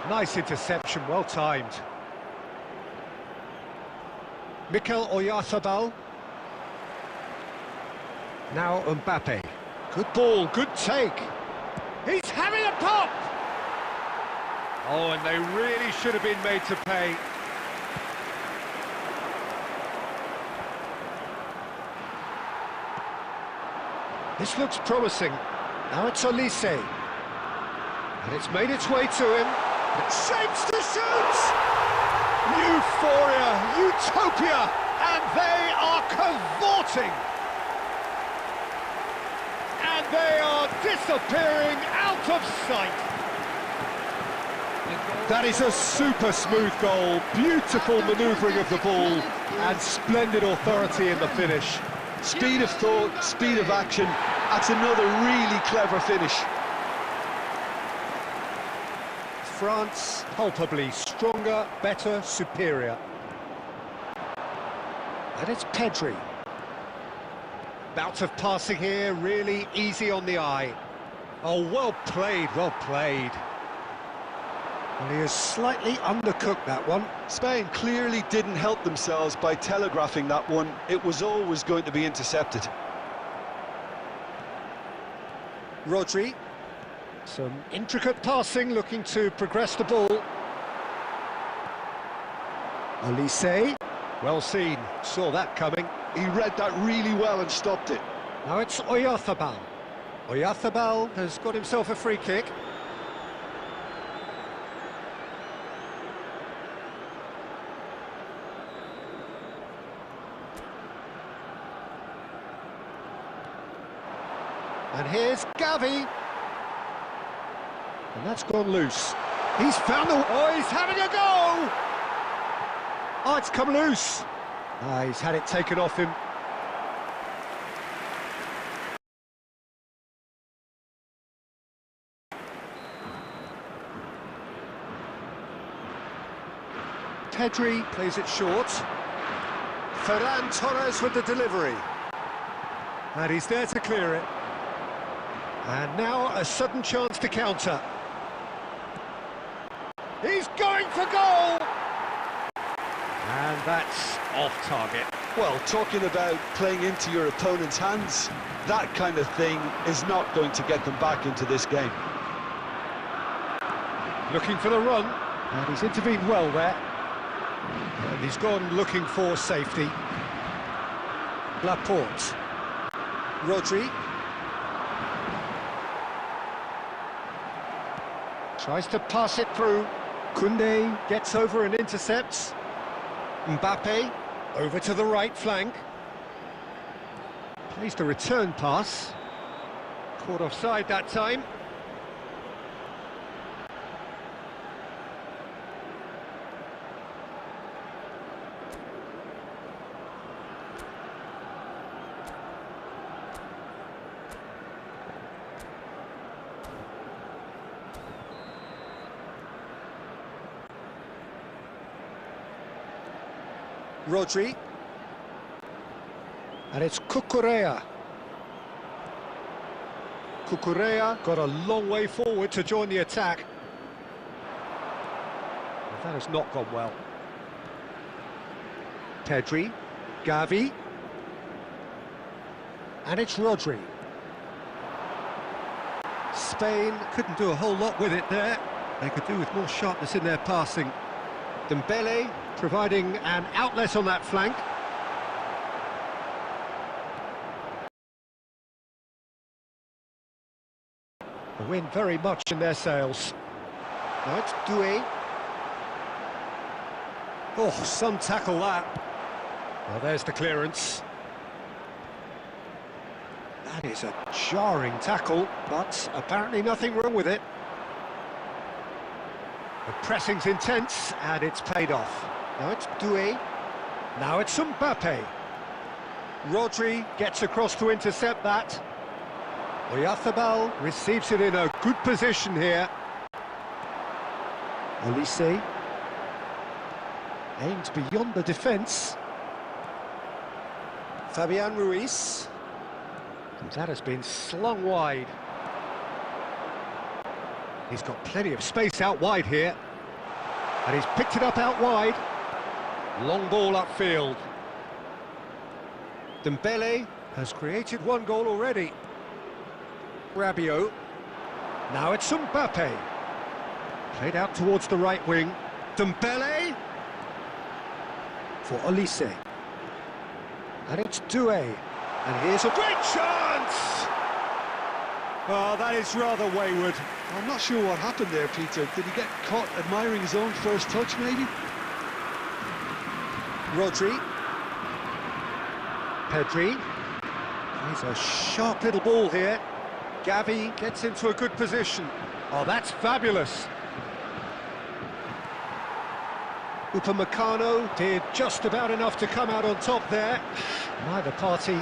Speaker 1: Nice interception, well timed. Mikel Oyarzabal. Now Mbappe. Good ball, good take. He's having a pop! Oh, and they really should have been made to pay. This looks promising. Now it's Olise. And it's made its way to him. It shapes to shoot! Euphoria, utopia, and they are cavorting. And they are disappearing out of sight. That is a super smooth goal, beautiful manoeuvring of the ball, and splendid authority in the finish.
Speaker 2: Speed of thought, speed of action, that's another really clever finish.
Speaker 1: France, palpably stronger, better, superior. And it's Pedri. Bout of passing here, really easy on the eye. Oh, well played, well played. Well, he has slightly undercooked that one.
Speaker 2: Spain clearly didn't help themselves by telegraphing that one. It was always going to be intercepted.
Speaker 1: Rodri. Some intricate passing, looking to progress the ball. Olise. Well seen, saw that coming.
Speaker 2: He read that really well and stopped it.
Speaker 1: Now it's Oyarzabal. Oyarzabal has got himself a free kick. And here's Gavi. And that's gone loose. He's found the... Oh, he's having a go! Oh, it's come loose. He's had it taken off him. Pedri plays it short. Ferran Torres with the delivery. And he's there to clear it. And now a sudden chance to counter. He's going for goal! And that's off target.
Speaker 2: Well, talking about playing into your opponent's hands, that kind of thing is not going to get them back into this game.
Speaker 1: Looking for the run, and he's intervened well there. And he's gone looking for safety. Laporte. Rodri. Tries to pass it through. Koundé gets over and intercepts. Mbappe over to the right flank. Plays the return pass. Caught offside that time. Rodri. And it's Cucurella. Cucurella got a long way forward to join the attack. But that has not gone well. Pedri. Gavi. And it's Rodri. Spain couldn't do a whole lot with it there. They could do with more sharpness in their passing. Dembele providing an outlet on that flank. The wind very much in their sails. Now it's Doué. Oh, some tackle that. Well, there's the clearance. That is a jarring tackle, but apparently nothing wrong with it. The pressing's intense, and it's paid off. Now it's Doué. Now it's Mbappe. Rodri gets across to intercept that. Oyarzabal receives it in a good position here. Olise aimed beyond the defence. Fabian Ruiz. And that has been slung wide. He's got plenty of space out wide here. And he's picked it up out wide. Long ball upfield. Dembele has created one goal already. Rabiot. Now it's Mbappe. Played out towards the right wing. Dembele. For Olise. And it's Doué. And here's a great chance! Oh, that is rather wayward.
Speaker 2: I'm not sure what happened there, Peter. Did he get caught admiring his own first touch, maybe?
Speaker 1: Rodri. Pedri. He's a sharp little ball here. Gavi gets into a good position. Oh, that's fabulous. Upamecano did just about enough to come out on top there. Neither party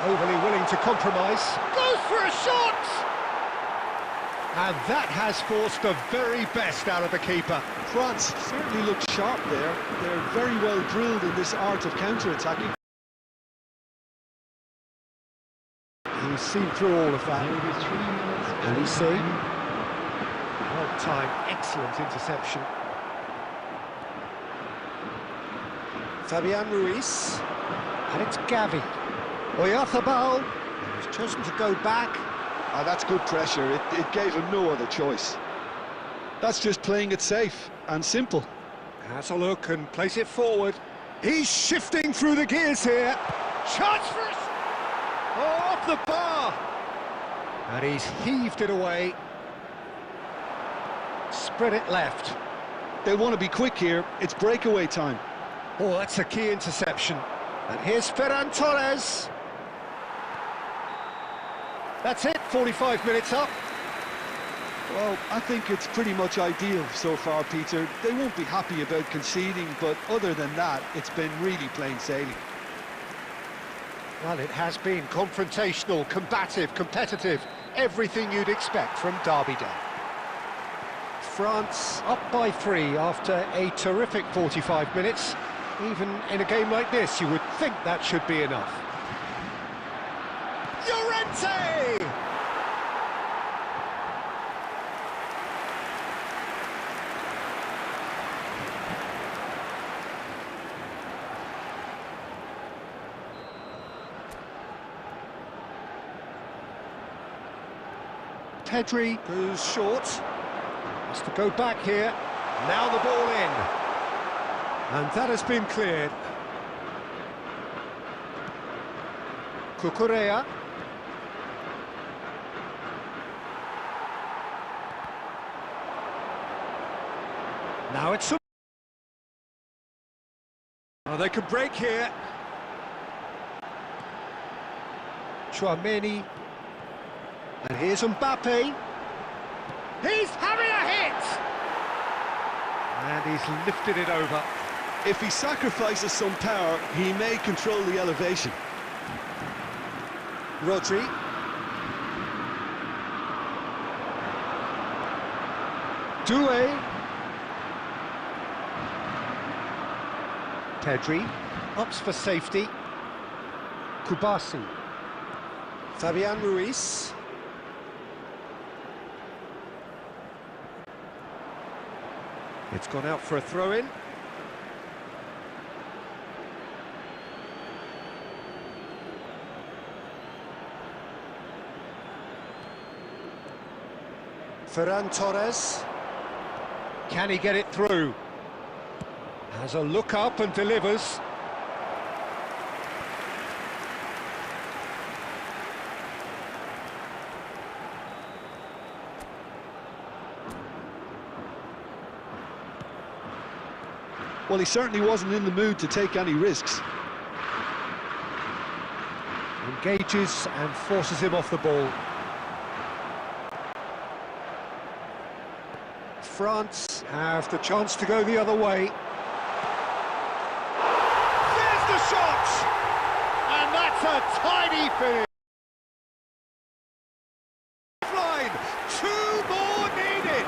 Speaker 1: overly willing to compromise. Goes for a shot! And that has forced the very best out of the keeper.
Speaker 2: France certainly looked sharp there. They're very well drilled in this art of counter-attacking.
Speaker 1: He's seen through all of that. And he's seen. Well-timed, excellent interception. Fabian Ruiz. And it's Gavi. Oyarzabal has chosen to go back.
Speaker 2: Ah, that's good pressure. It gave him no other choice. That's just playing it safe and simple.
Speaker 1: Has a look and plays it forward. He's shifting through the gears here. Chance for us! Oh, off the bar! And he's heaved it away. Spread it left.
Speaker 2: They'll want to be quick here. It's breakaway time.
Speaker 1: Oh, that's a key interception. And here's Ferran Torres. That's it, 45 minutes up.
Speaker 2: Well, I think it's pretty much ideal so far, Peter. They won't be happy about conceding, but other than that, it's been really plain sailing.
Speaker 1: Well, it has been confrontational, combative, competitive, everything you'd expect from Derby Day. France up by 3 after a terrific 45 minutes. Even in a game like this, you would think that should be enough. Llorente! Pedri goes short. Has to go back here. Now the ball in. And that has been cleared. Cucurella. Now it's... Oh, they can break here. Chouameni. And here's Mbappe. He's having a hit! And he's lifted it over.
Speaker 2: If he sacrifices some power, he may control the elevation.
Speaker 1: Rodri. Doué. Pedri. Ups for safety. Kubasi. Fabian Ruiz. It's gone out for a throw-in. Ferran Torres. Can he get it through? Has a look up and delivers.
Speaker 2: Well, he certainly wasn't in the mood to take any risks.
Speaker 1: Engages and forces him off the ball. France have the chance to go the other way. There's the shot! And that's a tiny finish. Line, 2 more needed.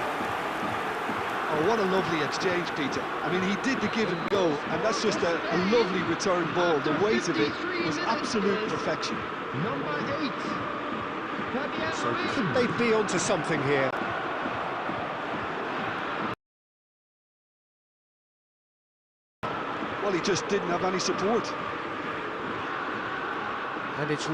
Speaker 2: Oh, what a lovely exchange, Peter. I mean, he did the give and go, and that's just a lovely return ball. The weight of it was absolute perfection.
Speaker 3: Number 8.
Speaker 1: So could they be onto something here?
Speaker 2: Well, he just didn't have any support.
Speaker 1: And it's